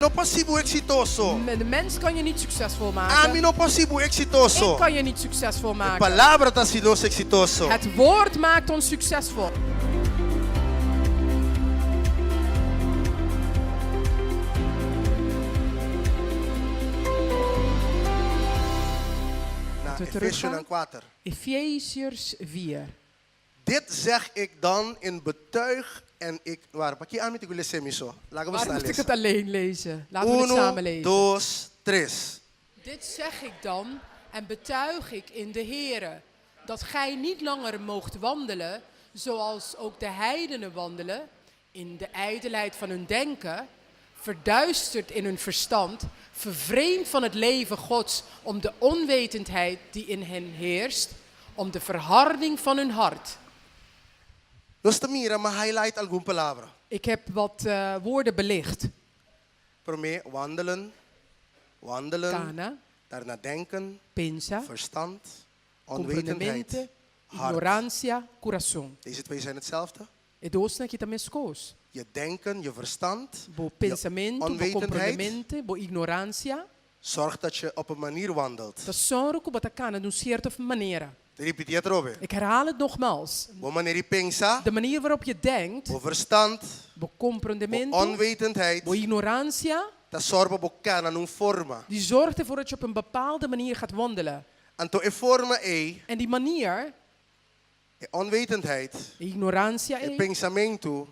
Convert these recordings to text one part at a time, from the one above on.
No possible exitoso. De mens kan je niet succesvol A mí maken. no possible exitoso. Ik kan je niet succesvol La maken. palabra está sido exitoso. Het woord maakt ons succesvol. Na we Efesios teruggaan? 4. Efeziërs 4. Dit zeg ik dan in betuig en ik... Waar, pak je aan met de zo. Laten we Waar staan moet ik het lezen. alleen lezen? Laten we het samen lezen. Dos, tres. Dit zeg ik dan en betuig ik in de Here, dat gij niet langer moogt wandelen, zoals ook de heidenen wandelen, in de ijdelheid van hun denken, verduisterd in hun verstand, vervreemd van het leven Gods, om de onwetendheid die in hen heerst, om de verharding van hun hart. Dus te mira, maar highlight algum palabra. Ik heb wat woorden belicht. Prome, wandelen. Wandelen. Kana, Daarna denken. pensa, Verstand. Onwetendheid. compreendimento, Hart. ignorancia, coração. Deze twee zijn hetzelfde. E dois aqui também escos. Je denken, je verstand. Bo pensamento, bo onwetendheid. compreendimento, bo ignorância. Zorg dat je op een manier wandelt. Dat zorgen que batacana de certa maneira. Repetia trove. Ik herhaal het nogmaals. Bo manier pensa. De manier waarop je denkt, Bo verstand. bo Bo compreendimento, onwetendheid. bo ignorância, Dat zorgt bo kana nung forma. die zorgt ervoor dat je op een bepaalde manier gaat wandelen. Anto e forma En die manier, e onwetendheid. ignorância, E pensamento.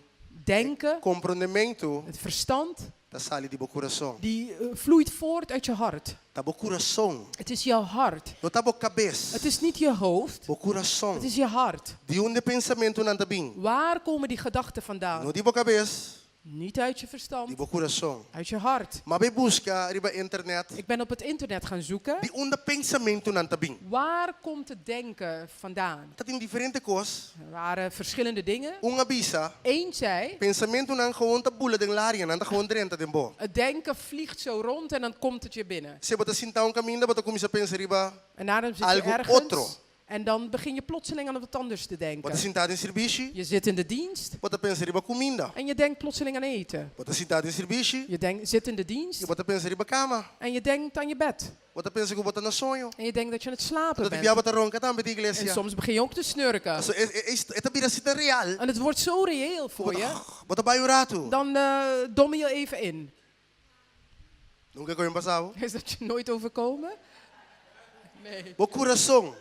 denken, Compreendimento. het verstand, Dat sali di bo coração. die vloeit voort uit je hart. Dat bo coração. Het is jouw hart. No tá bo cabeça. Het is niet je hoofd, Bo coração. het is je hart. Di onde pensamento nanda bing. Waar komen die gedachten No vandaan? di bo cabeça. Niet uit je Di verstand, bo coração. uit je hart. Maar bij busca riba internet. Ik ben op het internet gaan zoeken. Di onde pensamento nanda bing. Waar komt het denken vandaan? Dat in diferente cos. Er waren verschillende dingen. Unga bisa. Eén zei, Pensamento nang gewoon te bula den larian. Nanda gewoon drenta den bo. het denken vliegt zo rond en dan komt het je binnen. Se bota sinta un caminho, bota começa a pensar riba. En daarom zit je Algo ergens otro. en dan begin je plotseling aan wat anders te Bota denken. sentado in serviço. Je zit in de dienst Bota pensar riba comida. en je denkt plotseling aan eten. Bota sentado in serviço. Je zit in de dienst Je bota pensar riba cama. en je denkt aan je bed. Bota pensar que bota na sonho. En je denkt dat je aan het slapen Dat die bent. bota ronca também de En iglesia. soms begin je ook te snurken. So esta bira sita real. En het wordt zo reëel voor je. Bota baio rato. Dan dom je even in. Nunca ko yung pasado. Is dat je nooit overkomen? Nee. Bo coração.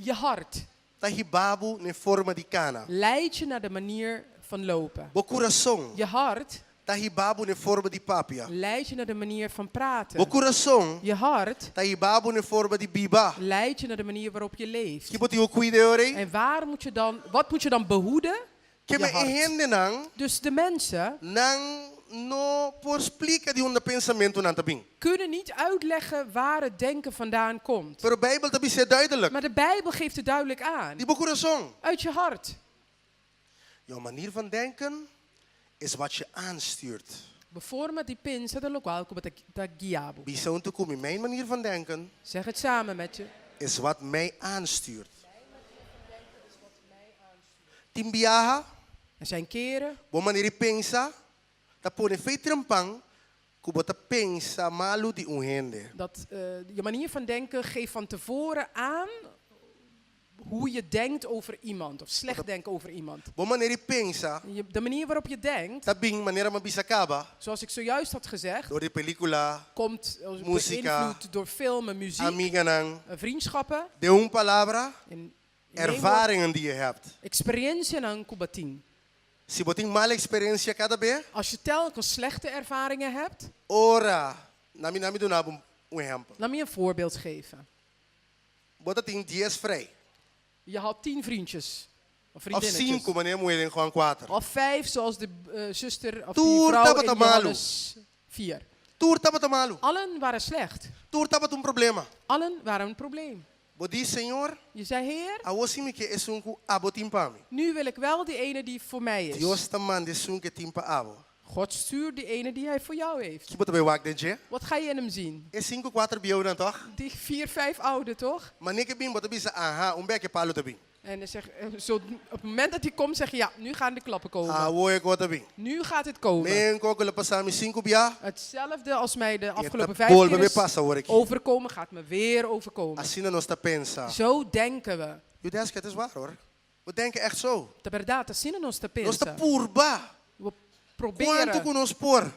Je hart Tahibabu ne forma di cana. leidt je naar de manier van lopen. Bo coração. Je hart Tahibabu ne forma di papia. leidt je naar de manier van Bo praten. coração. Je hart Tahibabu ne forma di biba. leidt je naar de manier waarop je leeft. Que boti o cuide ore. En wat moet je dan behoeden? Que Je me hart. ehende nang Dus de mensen nang no por explica di onda pensamento nan tabing. kunnen niet uitleggen waar het denken vandaan komt. Pero Bijbel tabi se duidelijk. Maar de Bijbel geeft het duidelijk aan. Di bo coração. Uit je hart. Jouw manier van denken is wat je aanstuurt. Bevorma di pensa dello qual come da guiabo. Bisa untuk kumi, mijn manier van denken Zeg het samen met je. is wat mij aanstuurt. Timbiaha, Er zijn keren bom manier pensa, tapone feitrampang, kubota pensa malu di unhende. dat je manier van denken geeft van tevoren aan hoe je denkt over iemand. Of slecht denken over iemand. Bom manier pensa, De manier waarop je denkt, tabing manera mabisa kaba, zoals ik zojuist had gezegd, door de pelicula, komt Musica, beïnvloed door film en muziek, amiga nang, vriendschappen, de un palabra, en ervaringen die je hebt. experiência ng kubating. Si boting mala experiência cada vez, Als je telkens slechte ervaringen hebt, ora, nami do nabo um exemplo. laat me je een voorbeeld geven. Bota tem dias vrij. Je had 10 vriendjes. Of Of vriendinnetjes. 5, wanneer moet je gewoon 4. Of 5, zoals de zuster of Toer die vrouw tabat in amalu. Johannes 4. Tour tapa malu. Allen waren slecht. Tour tapa um problema. Allen waren een probleem. Bodi Senhor, Je zei, Heer, a você que é um abo timpami. nu wil ik wel die ene die voor mij is. Deus te manda que timpa abo. God stuurt die ene die hij voor jou heeft. Que bota bij wak de Wat ga je in hem zien? É 5, 4 bio dan toch? Die 4, 5 oude, toch? Maar nem que bim bota bisa aha, um beque palo também. En dan zo, op het moment dat hij komt, zeg je ja, nu gaan de klappen komen. Ah, wo ik wat abing. Nu gaat het komen. Men kokele pasami 5 bia. Hetzelfde als mij de afgelopen Je 5 bol keer me is passa hoor ik. overkomen, gaat me weer overkomen. Asina nos ta pensa. Zo denken we. Judesk, het is waar hoor. We denken echt zo. De verdade, assim nos te Nos ta pensa. purba. We Quanto proberen que nos por.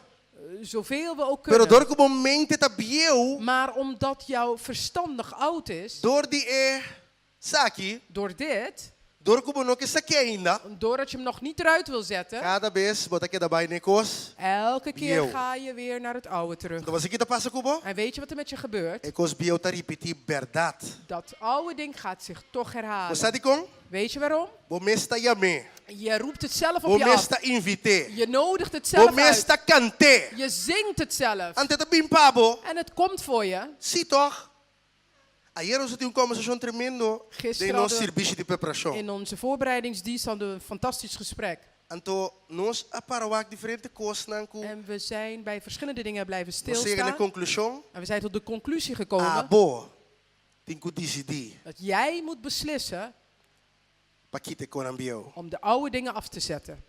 zoveel we ook Pero kunnen. door que momento ta bieu. Maar omdat jouw verstand nog oud is, Door die saki. door dit, Door que bono que saki ainda. doordat je hem nog niet eruit wil zetten, Cada vez bota que dabai nekos. elke keer Bieu. ga je weer naar het oude terug. Então você kita passa kubo. En weet je wat er met je gebeurt? Ekos bieu ta repetir verdade. Dat oude ding gaat zich toch herhalen. Você com? Weet je waarom? Bo mesta yame. Je roept het zelf Bo op je af. mesta invite. Je nodigt het Bo zelf uit. mesta cante. Je zingt het zelf. Ante ta bimpabo. En het komt voor je. Sim, toch? Ayer nós tínhamos uma conversação tremendo de Gisteren nosso hadden serviço de preparação. in onze voorbereidingsdienst hadden we een fantastisch gesprek. Então, nós aparawak diferente coisas nanku. En we zijn bij verschillende dingen blijven Nós chega na stilstaan. conclusão. En we zijn tot de conclusie gekomen Ah, bo. Tem que decidir. dat jij moet beslissen Para que te corambio. om de oude dingen af te zetten.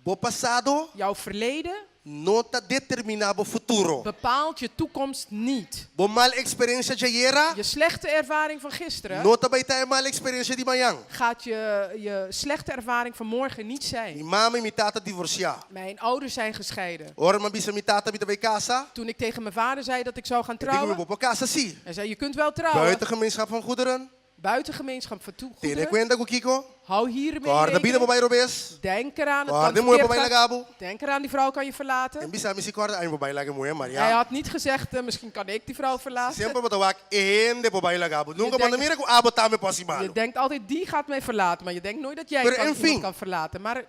Bo passado Jouw verleden não tá determinado o futuro. bepaalt je toekomst niet. Bo mal experiência de ayer, Je slechte ervaring van gisteren não tá vai ter mal experiência de manhã. gaat je slechte ervaring van morgen niet zijn. Mi mama e mi tata divorciar. Mijn ouders zijn gescheiden. Ora, ma bisa mi tata mi vai casa. Toen ik tegen mijn vader zei dat ik zou gaan Eu digo, mi trouwen, bo casa sim. hij zei je kunt wel trouwen. Buitengemeenschap van goederen. Buitengemeenschap van Tene goederen. cuenta com Kiko. Hou hiermee Corda vida rekening. bo robes. Denk eraan, het Corda kan moe bo verkeerd gaan. lagabo. Denk eraan, die vrouw kan je En verlaten. bisa mi si corda ai bo lage moe Maria. Hij had niet gezegd, misschien kan ik die vrouw verlaten. Sempre botar wak ende bo lagabo. Nunca denkt- manda mira com abo tame possible. Je denkt altijd, die gaat mij verlaten. Maar je denkt nooit dat jij Maar iemand enfin. kan verlaten. Maar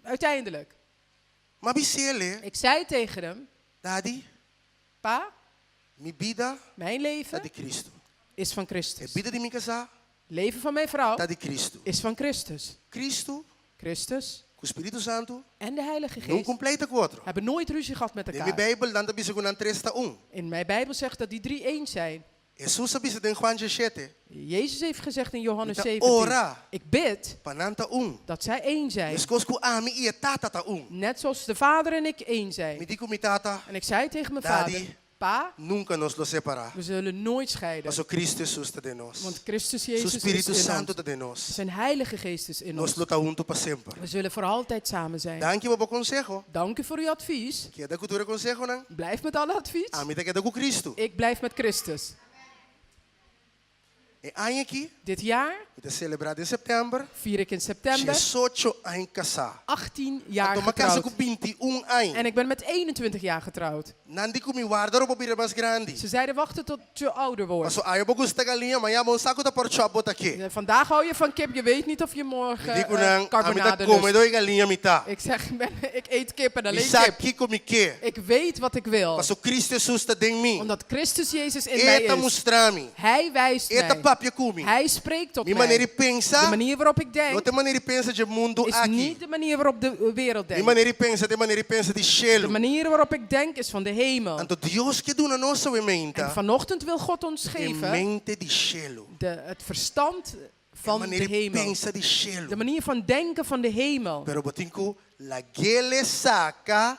uiteindelijk. Maar bisele, Ik zei tegen hem, daddy, pa, mi vida mijn tá leven de Cristo. is van E Christus. vida de mi casa Leven van mijn vrouw tá de Cristo. is van Christus. Cristo, Christus com o Espírito Santo, en de Heilige não Geest completa com o outro. hebben nooit ruzie gehad met Na elkaar. Bíblia, danta bisa com 3 tá 1. In mijn Bijbel zegt dat die 3 één zijn. Jesus bisa den Juan 17. Jezus heeft gezegd in Johannes Ita 17, ora. ik bid Pananta 1. dat zij één zijn. Escos com ami e tata tá 1. Net zoals de vader en ik één Mi zijn. dico mi tata, En ik zei tegen mijn Daddy. vader, pa, nunca nos lo separa. we zullen nooit scheiden. Mas o Cristo Jesus tá de nós. Want Christus Seu Jezus is Espírito in Santo ons. tá de nós. Zijn Heilige Geest is in Nós ons. lo tá junto para sempre. We zullen voor altijd samen zijn. Dank je, babo consejo. Dank u voor uw advies. Que é da cultura consejo, não? Blijf met alle advies. A mim tá que é da com Cristo. Ik blijf met Christus. E ano aqui, Dit jaar está celebrado em setembro. vier ik in september 18 anos casar. 18 jaar Então, uma casa com getrouwd. 21 anos. En ik ben met 21 jaar getrouwd. Não digo me guardar para vir mais grande. Ze zeiden wachten tot je ouder Mas wordt. aí eu vou gostar galinha, mas eu vou saco da porta bota aqui. Vandaag hou je van kip, je weet niet of je morgen Digo não, a mim tá carbonade come lust. doi galinha mita. Ik zeg, ik eet kip en Me alleen sabe kip. que come que. Ik weet wat ik wil. Mas o Cristo Jesus está em mim. Omdat Christus Jezus in mij Eta is. mostrar-me. Hij wijst Eta mij. papia come. Hij spreekt tot Minha maneira mij. de pensar, De manier waarop ik não denk tem maneira de pensar de mundo is aqui. niet de manier waarop de wereld Minha denkt. maneira de pensar, tem maneira de pensar de De cielo. manier waarop ik denk is van de hemel. Então Deus que dá na nossa En mente, vanochtend wil God ons é geven mente de cielo. het verstand van de Maneira de hemel. pensar de cielo. De manier van denken van de hemel. Pero botinco, la gele saca,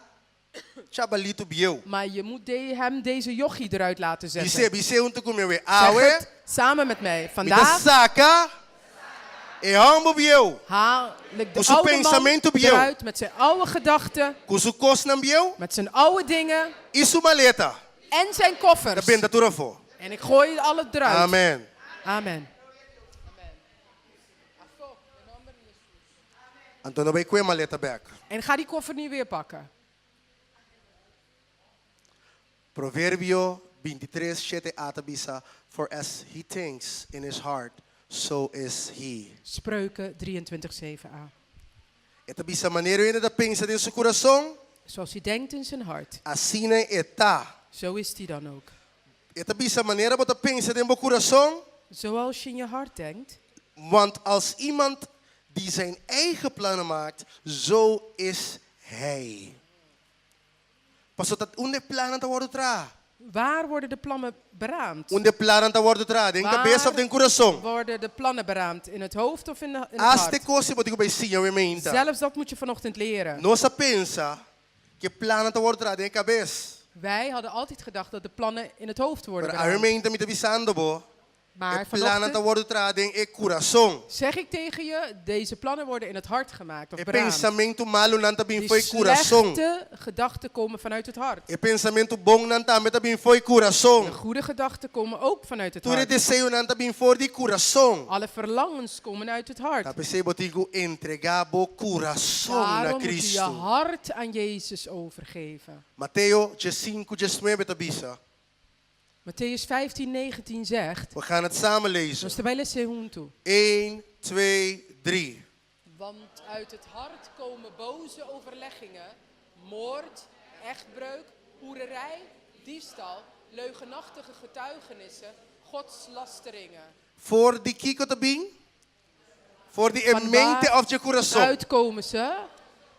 chabalito bieu. Maar je moet hem deze jochie eruit laten zetten. Bise unto come we. Zeg Awe, het samen met mij. mita Vandaag saca, e hambo bieu. haal ik Com de seu oude man pensamento bieu. eruit met zijn oude gedachten, Com su cos nam bieu, met zijn oude dingen e su maleta. en zijn Da koffers. benda turafo. En ik gooi alles eruit. Amen. Amen. Então não vai com a maleta back. En ga die koffer niet weer pakken. Provérbio 23:7 atabisa, for as he thinks in his heart, so is he. Spreuken 23:7a. Etabisa maneiro ainda da pensa em seu coração, Zoals hij denkt in zijn hart, assim está. zo is hij dan ook. Etabisa maneira bota pensa em seu coração, Zoals je in je hart denkt, want als iemand die zijn eigen plannen maakt, zo is hij. Pas dat onde plannen te worden tra. Waar worden de plannen beraamd? Onde planan ta wordo trade em Waar cabeça of den coração. worden de plannen beraamd? In het hoofd of in het As te hart? coisa botigo bij sia we meinta. Zelfs dat moet je vanochtend leren. Nossa pensa que planan ta wordo trade em cabeça. Wij hadden altijd gedacht dat de plannen in het hoofd worden Pero a beraamd. meinta me te visando bo. Maar Que planan ta vanochtend wordo trade em coração. zeg ik tegen je, deze plannen worden in het hart gemaakt of E beraamd. pensamento malo nanta bin Die foi coração. slechte gedachten komen vanuit het hart. E pensamento bom nanta meta bin foi De coração. goede gedachten komen ook vanuit het Tudo hart. desejo nanta bin for di coração. Alle verlangens komen uit het hart. Ta pensei botigo entregar bo coração na Daarom moet je je Cristo. hart aan Jezus overgeven. Mateo 5:9 tabisa. Matthäus 15:19 zegt, We gaan het samen lezen. nós também ler junto. 1, 2, 3. Want uit het hart komen boze overleggingen, moord, echtbreuk, hoererij, diefstal, leugenachtige getuigenissen, godslasteringen. Voor die kiko tabing. Voor die Van emente waar of je coração. uitkomen ze?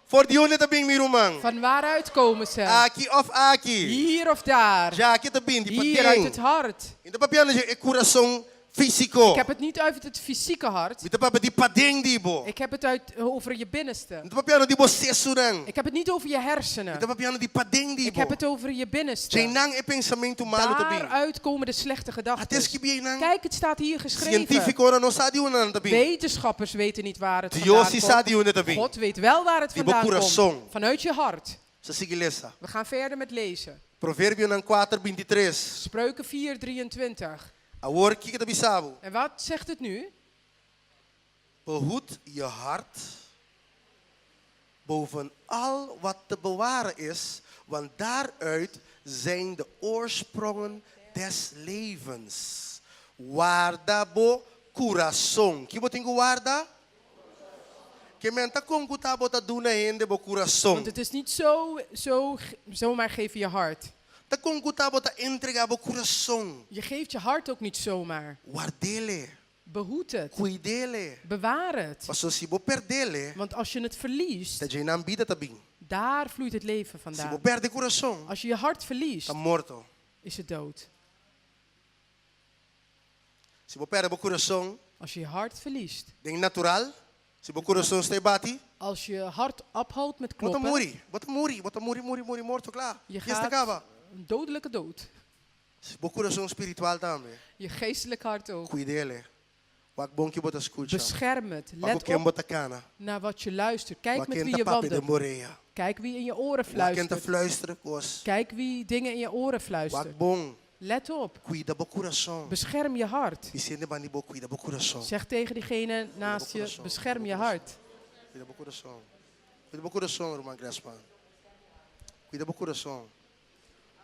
Voor die onde tabing mirumang. Van waaruit komen ze? Aqui of aqui. Hier of daar? Já aqui tabing die Hier uit het pating. hart. Então papiano je coração físico. Ik heb het niet uit het fysieke hart. Então papa die padeng di bo. Ik heb het over je binnenste. Então papiano di bo sesurang. Ik heb het niet over je hersenen. Então papiano di padeng di Ik bo. heb het over je binnenste. Jainang e pensamento malo tabing. Daaruit komen de slechte Ates gedachten. que bien Kijk, het staat hier geschreven. científico ora não sabe onde tabing. Wetenschappers weten niet waar het Dios vandaan sabe komt. onde tabing. God weet wel waar het Die vandaan coração. komt. Vanuit je hart. Sa sigilesa. We gaan verder met lezen. Provérbio nan 4:23. Spreuken 4:23. Agora que kita bisabo. En wat zegt het nu? Behoed je hart boven al wat te bewaren is, want daaruit zijn de oorsprongen des levens. Guarda bo coração. Que botingo guarda? Que menta com kutabo ta duna hende bo coração. Want het is niet zomaar geven je hart. Ta com kutabo ta entrega bo coração. Je geeft je hart ook niet zomaar. Guardele, Behoed het. cuidele. Bewaar het. Paso si bo perdele, Want als je het verliest, ta jainan vida tabing. daar vloeit het leven Si bo vandaan. perde coração, Als je je hart verliest, ta morto. is het dood. Si bo perde bo coração, Als je je hart verliest. ding natural. Si bo coração stay bati, Als je hart ophoudt met bota kloppen, muri, morto, klaar. je Yes, te gaat acaba. een dodelijke dood. Si bo coração espiritual também. Je geestelijk hart ook. Cuidele. Wak bom que bota escucha. Bescherm het. Wak Let quem op bota cana. naar wat je luistert. Kijk Wak met quem wie ta je papi de wandelt. moreia. Kijk wie in je oren Wak quem ta fluistert. fluisteren kos. Kijk wie dingen in je oren Wak fluistert. bom. Let op. Cuida bo coração. Bescherm je hart. Vicente bani bo cuida bo coração. Zeg tegen diegene naast je, bescherm je hart. Cuida bo coração. Cuida bo coração, irmã Grespan. Cuida bo coração.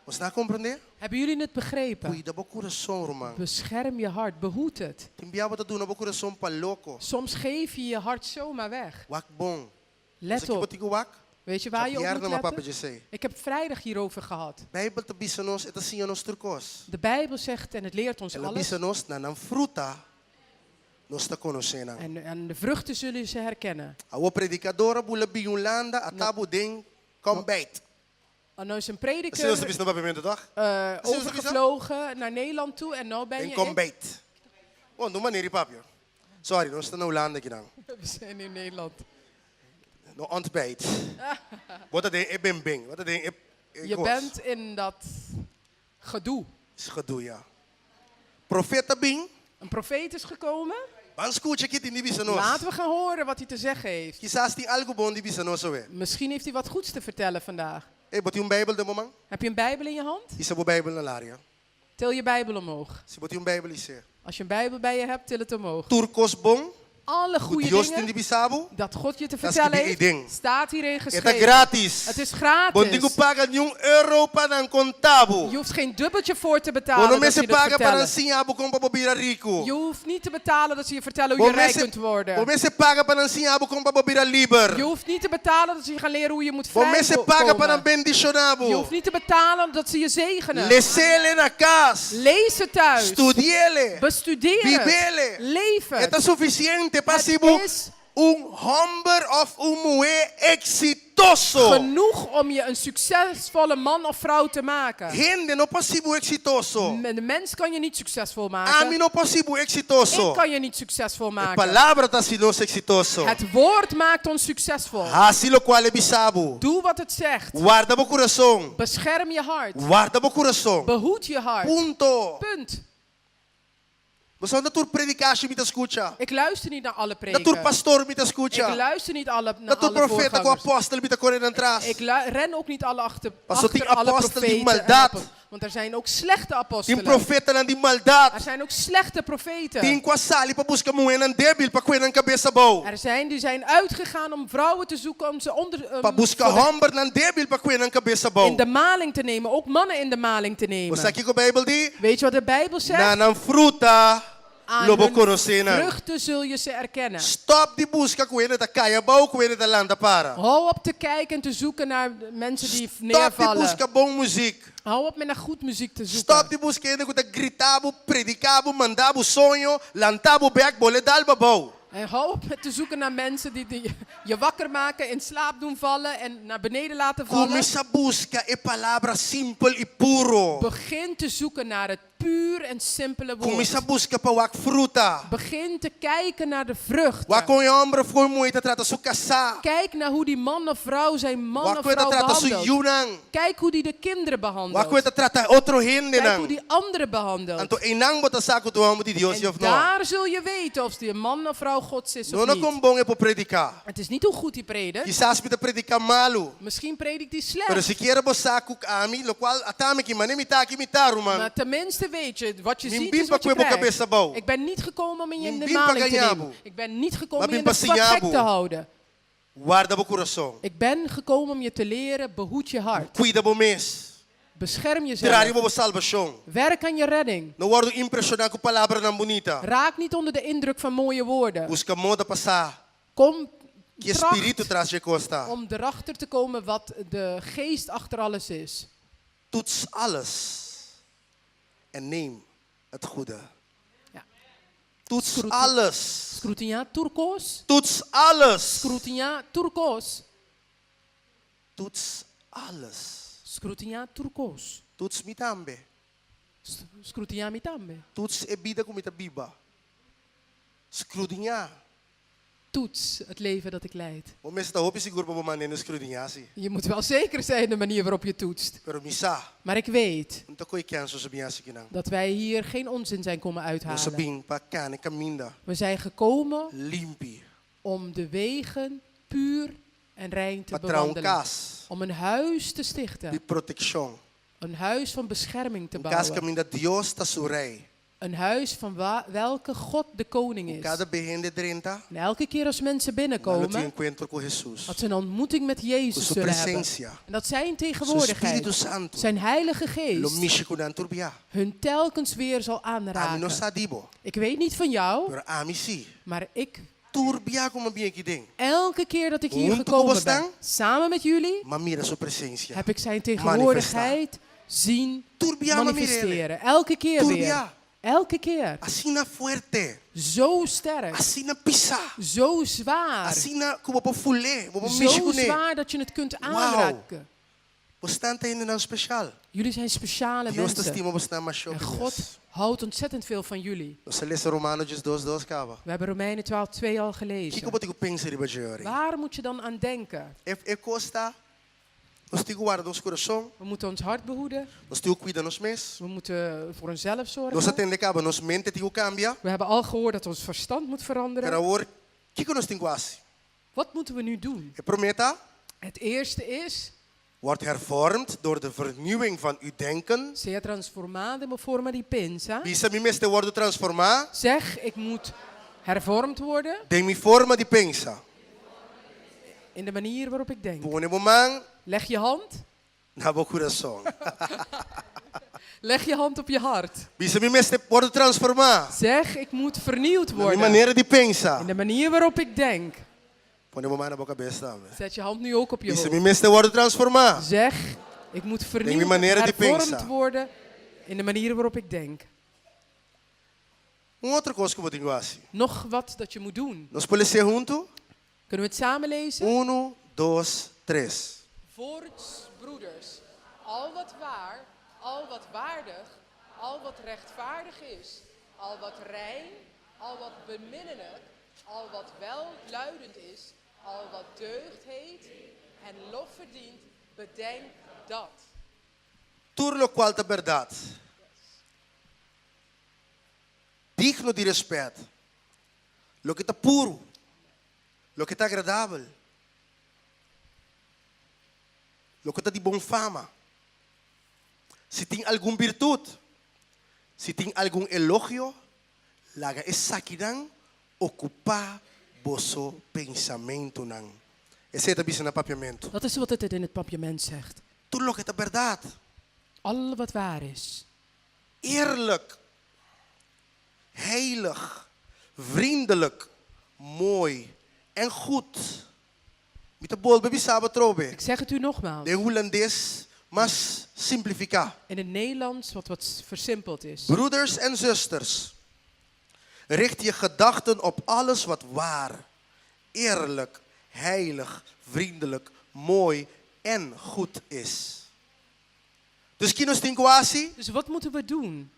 Você está compreender? Hebben jullie het begrepen? Cuida bo coração, irmã. Bescherm je hart. Behoed het. Timbiaba ta duna bo coração pa louco. Soms geef je je hart zomaar weg. Wak bom. Let Aqui op. botigo wak. Weet je waar je op moet Pierna ma papa letten? jese. Ik heb vrijdag hierover gehad. Bijbel te bisa nos eta sinha nos turcos. De Bijbel zegt en het leert ons Ela alles. bisa nos na nan fruta nos ta conhecendo. En de vruchten zullen ze herkennen. A predicadora bula biunlanda atabu ding combate. En nu is een Assim nós prediker bis no papamento toch? overgevlogen naar Nederland toe en nu ben Em je combate. Oh, no maneri papio. Sorry, nos ta na Holanda aqui não. We zijn in Nederland. No ontbijt. Wat dat ik ben bing. Wat dat ik Je bent in dat gedoe. gedoe ja. Profeta bing. Een profeet is gekomen. Ban escuta aqui tem bisa nos. Laten we gaan horen wat hij te zeggen heeft. Quizás tem algo bom de bisa nos hoje. Misschien heeft hij wat goeds te vertellen vandaag. Hey, boti Bijbel de moment. Heb je een Bijbel in je hand? Isa bo Bijbel na laria. Til je Bijbel omhoog. Si boti Bijbel ise. Als je een Bijbel bij je hebt, til het omhoog. Turcos bom. Alle goede Dios tem de dingen bisabo. dat God je te Dat is vertellen die ding. heeft, staat hierin Eta geschreven. gratis. Het is Bondigo gratis. paga nenhum euro para não contabo. Je hoeft geen dubbeltje voor te Bono betalen dat me ze se je dit paga para vertellen. ensinar como para bobira rico. Je hoeft niet te betalen dat ze je vertellen hoe je rijk kunt worden. Bom me se paga para ensinar como para bobira Je liber. hoeft niet te betalen dat ze je gaan leren hoe je moet Bom me se paga para vrijkomen. Je bendicionabo. hoeft niet te betalen dat ze je zegenen. Lesele na casa. Lees het thuis. Studiele. Bestuderen. Vivele. Leven. Eta suficiente para Het sibu is hombre of mulher exitoso. Genoeg om je een succesvolle man of vrouw te maken. Gente não possível exitoso. De mens kan je niet succesvol A mim maken. não possível exitoso. Ik kan je niet succesvol A maken. palavra está sendo exitoso. Het woord maakt ons succesvol. Assim lo qual é bisabo. Doe wat het zegt. Guarda o coração. Bescherm je hart. Guarda o coração. Behoed je hart. Punto. Punt. Você não tur predicar me te escuta. Ik luister niet naar alle Na tur preken. pastor me te Ik escuta. luister niet naar Na tur alle profeta com voorgangers. apóstolo me te correndo atrás. Ik ren ook niet Pastor, achter die alle apostel die profeten. maldad. Want er zijn ook slechte Tem apostelen. profeta na de maldade. Er zijn ook slechte profeten. Tem com a sali para buscar moeda débil para coer na cabeça boa. Er zijn die zijn uitgegaan om vrouwen te zoeken om ze Para buscar homem na débil para coer na cabeça boa. in de maling te nemen. Ook mannen in de maling te nemen. Você aqui com a Bíblia diz? Weet je wat de Bijbel zegt? Na fruta Aan lobo hun conocena. vruchten zul je ze erkennen. Stop de busca coer da caia boa coer da landa para. Hou op te kijken en te zoeken naar mensen die Stop de neervallen. busca bom muziek. Hou op met naar goed muziek te Stop zoeken. de busca ainda que gritabo, predicabo, mandabo sonho, lantabo back bole dalba boa. En hou op met te zoeken naar mensen die je wakker maken, in slaap doen vallen en naar beneden laten vallen. Começa a busca é palavra simples e puro. Begin te zoeken naar het puur en simpele Começa a woord. busca para o fruta. Begin te kijken naar de vruchten. Wa com homem foi muito trata su casa. Kijk naar hoe die man of vrouw zijn man Wa of coisa vrouw trata su behandelt. yunang. Kijk hoe die de kinderen Wa behandelt. coisa trata outro gente Kijk hoe nang. die anderen behandelt. Anto enang bota saco do homem de Deus En of no. daar zul je weten of die een man of vrouw Gods is Não of não niet. com bom é para predicar. Het is niet hoe goed hij predikt. Quizás me predicar malo. Misschien predikt hij Pero slecht. se quer botar com ami, lo qual atame que mané me tá aqui me taru man. Maar tenminste weet je, wat je ziet Nimbim is wat je pa kwebo krijgt. cabeça bau. Ik ben niet gekomen om je in de Nimbim pa maling te ganhabo. nemen. Ik ben niet gekomen om Maar je in bim de pa stad gek sinhabo. te houden. Guarda o coração. Ik ben gekomen om je te leren, behoed je hart. Cuida bo mês. Bescherm Trare jezelf. bo salvação. Werk aan je redding. Não word impressionado com palavra não bonita. Raak niet onder de indruk van mooie woorden. Busca moda passar. Kom, Que espírito tracht traz de costa. om erachter te komen wat de geest achter alles is. Toets alles. En neem het goede. Ja. Toets Scruti- alles. Scrutinja turkos. Toets alles. Scrutinja turkos. Toets alles. Scrutinja turkos. Toets mitambe. Scrutinja mitambe. Toets e bida com mita biba. Scrudinha. Toets het leven dat ik leid. O mes ta hopi seguro pa manen scrudinhasi. Je moet wel zeker zijn de manier waarop je toetst. Pero misa. Maar ik weet Não koi canso sa biasi kinang. dat wij hier geen onzin zijn komen No uithalen. sabing pa kane kaminda. We zijn gekomen Limpi. om de wegen puur en rein te Patrão bewandelen. cas. Om een huis te De stichten. proteção. Een huis van bescherming te Cas bouwen. caminda Dios ta su rei. Een huis van welke God de koning is. Cada behende 30. En elke keer als mensen Malo te binnenkomen, encuentro com Jesus. dat ze een ontmoeting met Com Jezus sua zullen hebben. presença. En dat zijn Seu tegenwoordigheid, Espírito Santo. zijn heilige Lo geest, mishi kunan turbia. hun telkens weer zal Ami no aanraken. sadibo. Ik weet niet van jou, Pero ami si. maar ik, Turbia como bien que den. elke keer dat ik hier Junto gekomen com ben, você, samen met jullie, Ma mira sua presença. heb ik zijn tegenwoordigheid zien Turbia ma mirele. manifesteren. Elke keer weer. Turbia. Elke keer. Assina fuerte. Zo sterk. Assina pisa. Zo zwaar. Assina como po fulé. Como Zo mishi kune. zwaar dat je het kunt aanraken. Bastante ainda não special. Jullie zijn speciale Deus te mensen. estima bastante mais En show. God houdt ontzettend veel van jullie. Nós lezen Romanos 2:2 cava. We hebben Romeinen 12:2 al Que gelezen. como te pensa riba jori. Waar moet je dan aan denken? E costa. Nós te guarda ons coração. We moeten ons hart behoeden. Nós te cuida nos mes. We moeten voor onszelf Nós zorgen. atende caba nos mente te cambia. We hebben al gehoord dat ons verstand moet Pero veranderen. agora que nós tem quase. Wat moeten we nu doen? E prometa Het eerste is, wordt hervormd door de vernieuwing van uw denken. sia transformado in forma di pensa. Bisa mi meste worden transformar. Zeg, ik moet hervormd worden De mi forma de pensa. in de manier waarop ik denk. Pone mo man Leg je hand. na bo coração. Leg je hand op je hart. Bisa mi meste worden transformar. Zeg, ik moet vernieuwd Na mi worden. maneira de pensa. In de manier waarop ik denk. Pone mo man na boca cabeça. Zet je hand nu ook op je Bisa mi hoofd. meste worden transformar. Zeg, ik moet vernieuwd, maniera di hervormd pensa. worden in de manier waarop ik denk. Outra coisa que eu vou te assim. Nog wat dat je moet doen. Nós podemos ser juntos. Kunnen we het samen lezen? 1, 2, 3. Voorts, broeders, al wat waar, al wat waardig, al wat rechtvaardig is, al wat rein, al wat beminnelijk, al wat welluidend is, al wat deugd heet en lof verdient, bedenk dat. Tudo qual é verdade. Digno de respeito. Lo que está puro. Lo que está agradável. Lo que está de boa fama. Se tem alguma virtude, se tem algum elogio, laga essa aqui não ocupar vosso pensamento não. Esse é também no papiamento. Dat is wat het in het papiament zegt. Tudo lo que está verdade. Al wat waar is. Eerlijk, heilig, vriendelijk, mooi en goed. Met de bol baby sabe trobe. Ik zeg het u nogmaals. De Hollandees mas simplificar. In het Nederlands wat versimpeld is. Broeders en zusters, richt je gedachten op alles wat waar, eerlijk, heilig, vriendelijk, mooi en goed is. Dus kinos tinkwasi, Dus wat moeten we doen?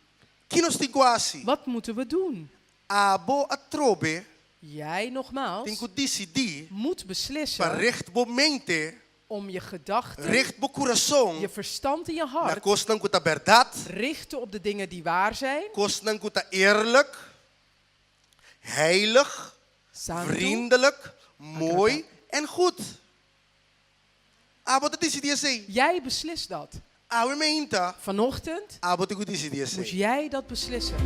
kinos tinkwasi. Wat moeten we doen? Abo atrobe, Jij nogmaals tinku decidi, moet beslissen para richt bo mente, om je gedachten, richt bo coração, je verstand en je na hart kost ng kuta verdad, richten op de dingen die waar zijn. kost ng kuta eerlijk, heilig, Santo. vriendelijk, mooi en goed. Abo dat decidi say, Jij beslist dat. awe meinta, Vanochtend abo tiku decidi moet say. jij dat beslissen.